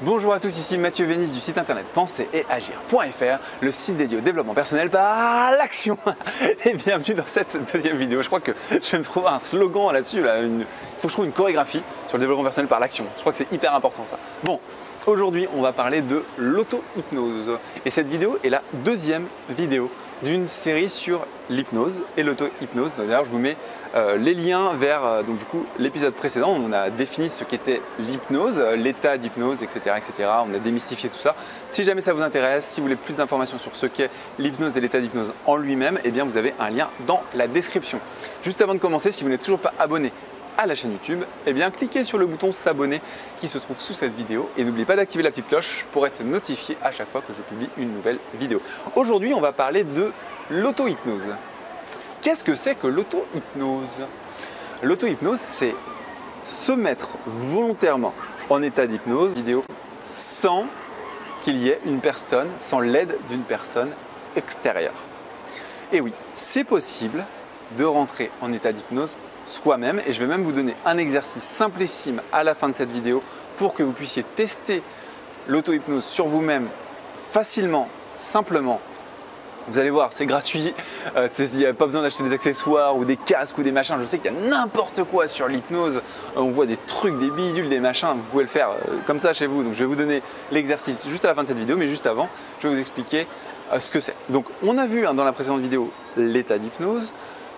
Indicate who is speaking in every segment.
Speaker 1: Bonjour à tous, ici Mathieu Vénis du site internet penser et agir.fr, le site dédié au développement personnel par l'action. Et bienvenue dans cette deuxième vidéo. Je crois que je vais me trouver un slogan là-dessus. Il faut que je trouve une chorégraphie sur le développement personnel par l'action. Je crois que c'est hyper important ça. Bon, aujourd'hui on va parler de l'auto-hypnose. Et cette vidéo est la deuxième vidéo d'une série sur l'hypnose et l'auto-hypnose. D'ailleurs, je vous mets les liens vers l'épisode précédent. On a défini ce qu'était l'hypnose, l'état d'hypnose, etc., etc. On a démystifié tout ça. Si jamais ça vous intéresse, si vous voulez plus d'informations sur ce qu'est l'hypnose et l'état d'hypnose en lui-même, eh bien vous avez un lien dans la description. Juste avant de commencer, si vous n'êtes toujours pas abonné à la chaîne YouTube, eh bien cliquez sur le bouton s'abonner qui se trouve sous cette vidéo et n'oubliez pas d'activer la petite cloche pour être notifié à chaque fois que je publie une nouvelle vidéo. Aujourd'hui, on va parler de l'auto-hypnose. Qu'est-ce que c'est que l'auto-hypnose? L'auto-hypnose, c'est se mettre volontairement en état d'hypnose vidéo sans qu'il y ait une personne, sans l'aide d'une personne extérieure. Et oui, c'est possible de rentrer en état d'hypnose soi-même et je vais même vous donner un exercice simplissime à la fin de cette vidéo pour que vous puissiez tester l'auto-hypnose sur vous-même facilement, simplement. Vous allez voir, c'est gratuit, il n'y a pas besoin d'acheter des accessoires ou des casques ou des machins. Je sais qu'il y a n'importe quoi sur l'hypnose, on voit des trucs, des bidules, des machins, vous pouvez le faire comme ça chez vous. Donc je vais vous donner l'exercice juste à la fin de cette vidéo, mais juste avant, je vais vous expliquer ce que c'est. Donc on a vu dans la précédente vidéo l'état d'hypnose.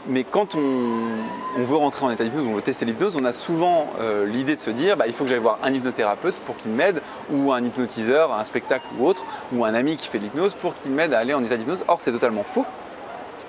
Speaker 1: Mais quand on veut rentrer en état d'hypnose, on veut tester l'hypnose, on a souvent l'idée de se dire il faut que j'aille voir un hypnothérapeute pour qu'il m'aide, ou un hypnotiseur, un spectacle ou autre, ou un ami qui fait de l'hypnose pour qu'il m'aide à aller en état d'hypnose. Or, c'est totalement faux.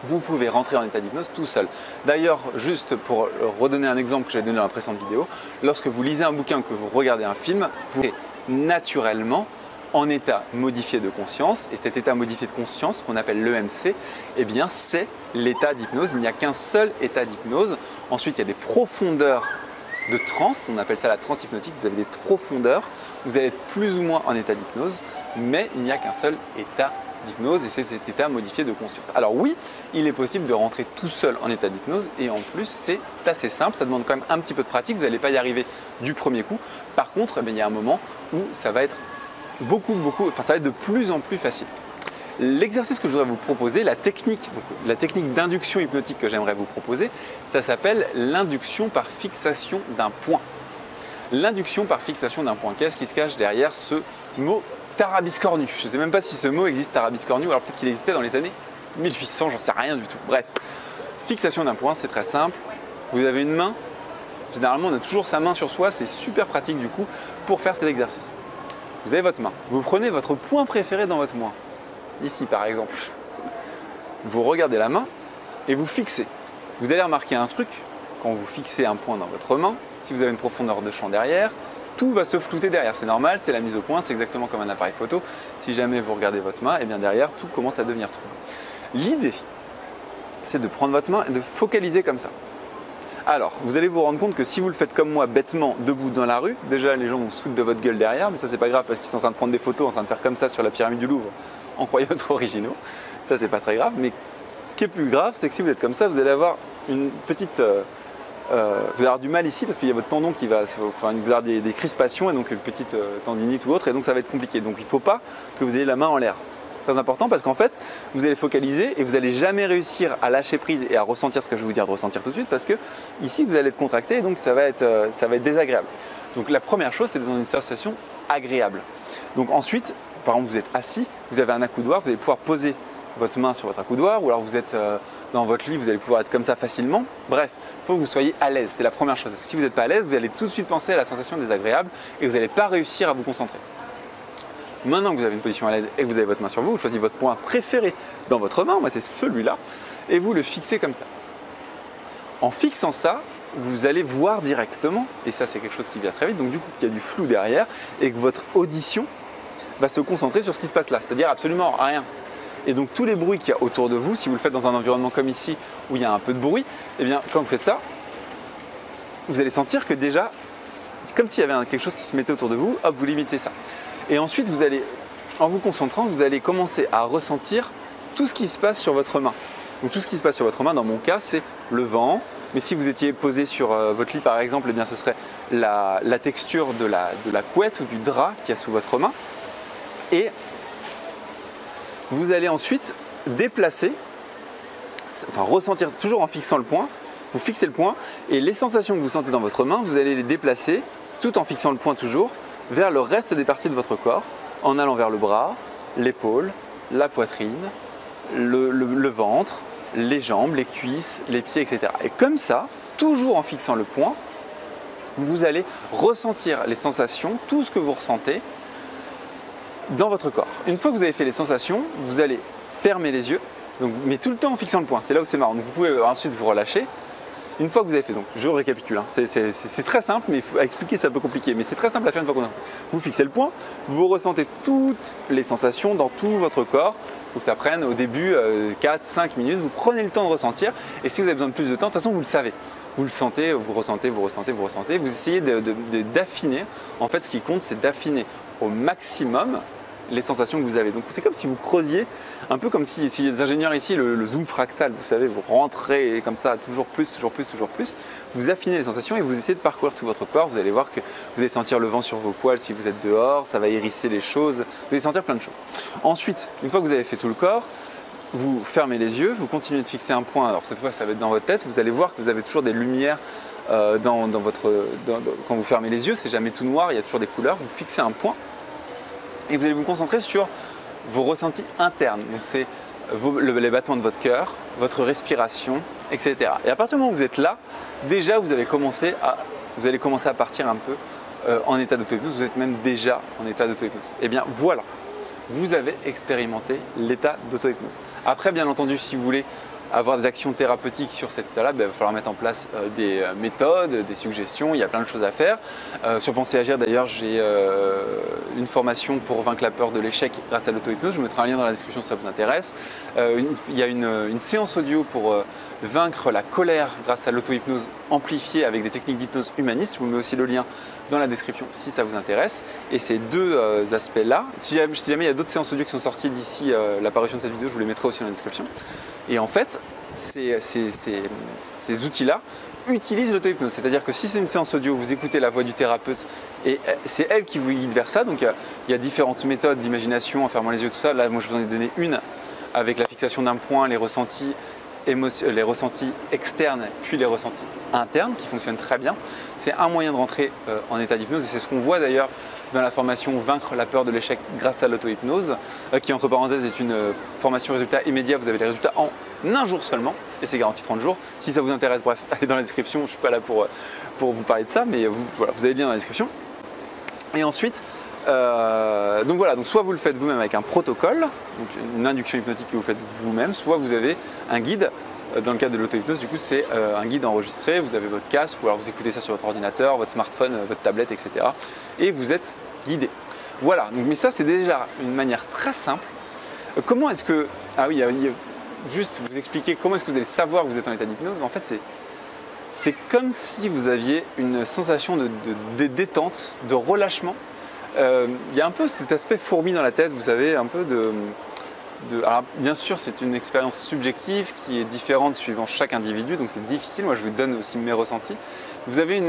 Speaker 1: Vous pouvez rentrer en état d'hypnose tout seul. D'ailleurs, juste pour redonner un exemple que j'avais donné dans la précédente vidéo, lorsque vous lisez un bouquin, que vous regardez un film, vous êtes naturellement en état modifié de conscience, et cet état modifié de conscience qu'on appelle l'EMC, eh bien c'est l'état d'hypnose. Il n'y a qu'un seul état d'hypnose. Ensuite, il y a des profondeurs de transe, on appelle ça la transe hypnotique. Vous avez des profondeurs, vous allez être plus ou moins en état d'hypnose, mais il n'y a qu'un seul état d'hypnose et c'est cet état modifié de conscience. Alors oui, il est possible de rentrer tout seul en état d'hypnose et en plus c'est assez simple, ça demande quand même un petit peu de pratique, vous n'allez pas y arriver du premier coup. Par contre, il y a un moment où ça va être ça va être de plus en plus facile. L'exercice que je voudrais vous proposer, la technique d'induction hypnotique que j'aimerais vous proposer, ça s'appelle l'induction par fixation d'un point. L'induction par fixation d'un point, qu'est-ce qui se cache derrière ce mot tarabiscornu? Je ne sais même pas si ce mot existe, tarabiscornu, alors peut-être qu'il existait dans les années 1800, j'en sais rien du tout. Bref, fixation d'un point, c'est très simple. Vous avez une main, généralement on a toujours sa main sur soi, c'est super pratique du coup pour faire cet exercice. Vous avez votre main, vous prenez votre point préféré dans votre main, ici par exemple. Vous regardez la main et vous fixez. Vous allez remarquer un truc, quand vous fixez un point dans votre main, si vous avez une profondeur de champ derrière, tout va se flouter derrière. C'est normal, c'est la mise au point, c'est exactement comme un appareil photo. Si jamais vous regardez votre main, et bien derrière, tout commence à devenir trouble. L'idée, c'est de prendre votre main et de focaliser comme ça. Alors, vous allez vous rendre compte que si vous le faites comme moi, bêtement, debout dans la rue, déjà les gens vont se foutre de votre gueule derrière, mais ça c'est pas grave parce qu'ils sont en train de prendre des photos, en train de faire comme ça sur la pyramide du Louvre, en croyant être originaux. Ça c'est pas très grave, mais ce qui est plus grave, c'est que si vous êtes comme ça, vous allez avoir une petite... vous allez avoir du mal ici parce qu'il y a votre tendon qui va... vous allez avoir des crispations et donc une petite tendinite ou autre, et donc ça va être compliqué. Donc il ne faut pas que vous ayez la main en l'air. Très important parce qu'en fait, vous allez focaliser et vous n'allez jamais réussir à lâcher prise et à ressentir ce que je vais vous dire de ressentir tout de suite parce que ici, vous allez être contracté et donc ça va être désagréable. Donc la première chose, c'est d'être dans une sensation agréable. Donc ensuite, par exemple, vous êtes assis, vous avez un accoudoir, vous allez pouvoir poser votre main sur votre accoudoir ou alors vous êtes dans votre lit, vous allez pouvoir être comme ça facilement. Bref, il faut que vous soyez à l'aise, c'est la première chose. Parce que si vous n'êtes pas à l'aise, vous allez tout de suite penser à la sensation désagréable et vous n'allez pas réussir à vous concentrer. Maintenant que vous avez une position à l'aise et que vous avez votre main sur vous, vous choisissez votre point préféré dans votre main, moi c'est celui-là, et vous le fixez comme ça. En fixant ça, vous allez voir directement, et ça c'est quelque chose qui vient très vite, donc du coup il y a du flou derrière, et que votre audition va se concentrer sur ce qui se passe là, c'est-à-dire absolument rien. Et donc tous les bruits qu'il y a autour de vous, si vous le faites dans un environnement comme ici, où il y a un peu de bruit, eh bien quand vous faites ça, vous allez sentir que déjà, c'est comme s'il y avait quelque chose qui se mettait autour de vous, hop, vous limitez ça. Et ensuite, en vous concentrant, vous allez commencer à ressentir tout ce qui se passe sur votre main. Donc tout ce qui se passe sur votre main, dans mon cas, c'est le vent. Mais si vous étiez posé sur votre lit par exemple, eh bien, ce serait la texture de la couette ou du drap qu'il y a sous votre main. Et vous allez ensuite déplacer, enfin ressentir, toujours en fixant le point, vous fixez le point et les sensations que vous sentez dans votre main, vous allez les déplacer tout en fixant le point toujours vers le reste des parties de votre corps, en allant vers le bras, l'épaule, la poitrine, le ventre, les jambes, les cuisses, les pieds, etc. Et comme ça, toujours en fixant le point, vous allez ressentir les sensations, tout ce que vous ressentez dans votre corps. Une fois que vous avez fait les sensations, vous allez fermer les yeux, donc, mais tout le temps en fixant le point. C'est là où c'est marrant. Donc, vous pouvez ensuite vous relâcher. Une fois que vous avez fait, donc je récapitule, hein. C'est très simple, mais à expliquer c'est un peu compliqué. Mais c'est très simple à faire une fois qu'on a. Vous fixez le point, vous ressentez toutes les sensations dans tout votre corps. Il faut que ça prenne au début 4-5 minutes. Vous prenez le temps de ressentir. Et si vous avez besoin de plus de temps, de toute façon vous le savez. Vous le sentez, vous ressentez, vous ressentez, vous ressentez. Vous essayez d'affiner. En fait, ce qui compte, c'est d'affiner au maximum les sensations que vous avez. Donc c'est comme si vous creusiez, un peu comme si y a des ingénieurs ici, le zoom fractal, vous savez, vous rentrez comme ça, toujours plus, toujours plus, toujours plus. Vous affinez les sensations et vous essayez de parcourir tout votre corps. Vous allez voir que vous allez sentir le vent sur vos poils si vous êtes dehors, ça va hérisser les choses, vous allez sentir plein de choses. Ensuite, une fois que vous avez fait tout le corps, vous fermez les yeux, vous continuez de fixer un point. Alors cette fois, ça va être dans votre tête. Vous allez voir que vous avez toujours des lumières quand vous fermez les yeux, c'est jamais tout noir, il y a toujours des couleurs. Vous fixez un point. Et vous allez vous concentrer sur vos ressentis internes. Donc c'est les battements de votre cœur, votre respiration, etc. Et à partir du moment où vous êtes là, déjà vous allez commencer à partir un peu en état d'auto-hypnose. Vous êtes même déjà en état d'auto-hypnose. Et bien voilà, vous avez expérimenté l'état d'auto-hypnose. Après, bien entendu, si vous voulez avoir des actions thérapeutiques sur cet état-là, il va falloir mettre en place des méthodes, des suggestions, il y a plein de choses à faire. Sur Penser Agir d'ailleurs, j'ai une formation pour vaincre la peur de l'échec grâce à l'auto-hypnose, je vous mettrai un lien dans la description si ça vous intéresse. Il y a une séance audio pour vaincre la colère grâce à l'auto-hypnose amplifiée avec des techniques d'hypnose humaniste, je vous mets aussi le lien dans la description si ça vous intéresse. Et ces deux aspects-là, si jamais il y a d'autres séances audio qui sont sorties d'ici l'apparition de cette vidéo, je vous les mettrai aussi dans la description. Et en fait, ces outils-là utilisent l'auto-hypnose. C'est-à-dire que si c'est une séance audio, vous écoutez la voix du thérapeute et c'est elle qui vous guide vers ça. Donc il y a différentes méthodes d'imagination en fermant les yeux, tout ça. Là, moi, je vous en ai donné une avec la fixation d'un point, les ressentis externes, puis les ressentis internes qui fonctionnent très bien. C'est un moyen de rentrer en état d'hypnose et c'est ce qu'on voit d'ailleurs dans la formation Vaincre la peur de l'échec grâce à l'auto-hypnose, qui entre parenthèses est une formation résultat immédiat. Vous avez les résultats en un jour seulement et c'est garanti 30 jours. Si ça vous intéresse, bref, allez dans la description. Je ne suis pas là pour vous parler de ça, mais voilà, vous avez le lien dans la description. Et ensuite, donc voilà, donc soit vous le faites vous-même avec un protocole, donc une induction hypnotique que vous faites vous-même, soit vous avez un guide. Dans le cadre de l'auto-hypnose, du coup, c'est un guide enregistré, vous avez votre casque ou alors vous écoutez ça sur votre ordinateur, votre smartphone, votre tablette, etc. Et vous êtes guidé. Voilà, donc, mais ça c'est déjà une manière très simple. Comment est-ce que… Ah oui, juste vous expliquer comment est-ce que vous allez savoir que vous êtes en état d'hypnose. En fait, c'est comme si vous aviez une sensation de détente, de relâchement. Il y a un peu cet aspect fourmi dans la tête, vous savez, un peu alors bien sûr c'est une expérience subjective qui est différente suivant chaque individu, donc c'est difficile, moi je vous donne aussi mes ressentis. Vous avez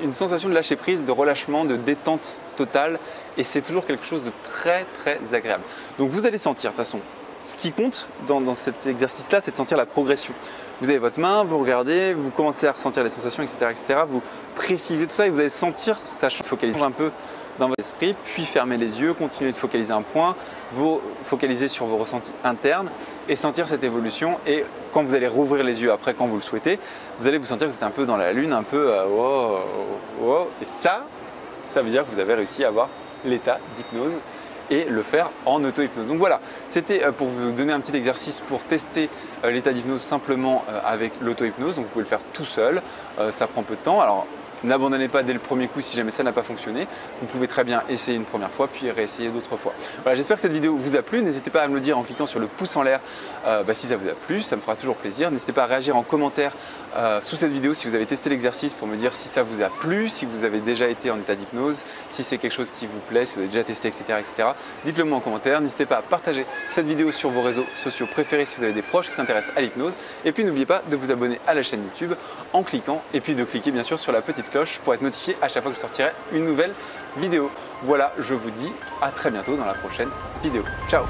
Speaker 1: une sensation de lâcher prise, de relâchement, de détente totale et c'est toujours quelque chose de très très agréable. Donc vous allez sentir, de toute façon, ce qui compte dans cet exercice-là, c'est de sentir la progression. Vous avez votre main, vous regardez, vous commencez à ressentir les sensations, etc., etc. Vous précisez tout ça et vous allez sentir, ça focalise un peu dans votre esprit, puis fermez les yeux, continuez de focaliser un point, vous focalisez sur vos ressentis internes et sentir cette évolution. Et quand vous allez rouvrir les yeux après, quand vous le souhaitez, vous allez vous sentir que vous êtes un peu dans la lune, un peu wow, wow. Et ça veut dire que vous avez réussi à avoir l'état d'hypnose et le faire en auto-hypnose. Donc voilà, c'était pour vous donner un petit exercice pour tester l'état d'hypnose simplement avec l'auto-hypnose. Donc vous pouvez le faire tout seul, ça prend peu de temps. Alors n'abandonnez pas dès le premier coup si jamais ça n'a pas fonctionné. Vous pouvez très bien essayer une première fois puis réessayer d'autres fois. Voilà, j'espère que cette vidéo vous a plu. N'hésitez pas à me le dire en cliquant sur le pouce en l'air si ça vous a plu, ça me fera toujours plaisir. N'hésitez pas à réagir en commentaire sous cette vidéo si vous avez testé l'exercice pour me dire si ça vous a plu, si vous avez déjà été en état d'hypnose, si c'est quelque chose qui vous plaît, si vous avez déjà testé, etc. etc. Dites-le moi en commentaire. N'hésitez pas à partager cette vidéo sur vos réseaux sociaux préférés si vous avez des proches qui s'intéressent à l'hypnose. Et puis n'oubliez pas de vous abonner à la chaîne YouTube en cliquant et puis de cliquer bien sûr sur la petite cloche pour être notifié à chaque fois que je sortirai une nouvelle vidéo. Voilà, je vous dis à très bientôt dans la prochaine vidéo. Ciao!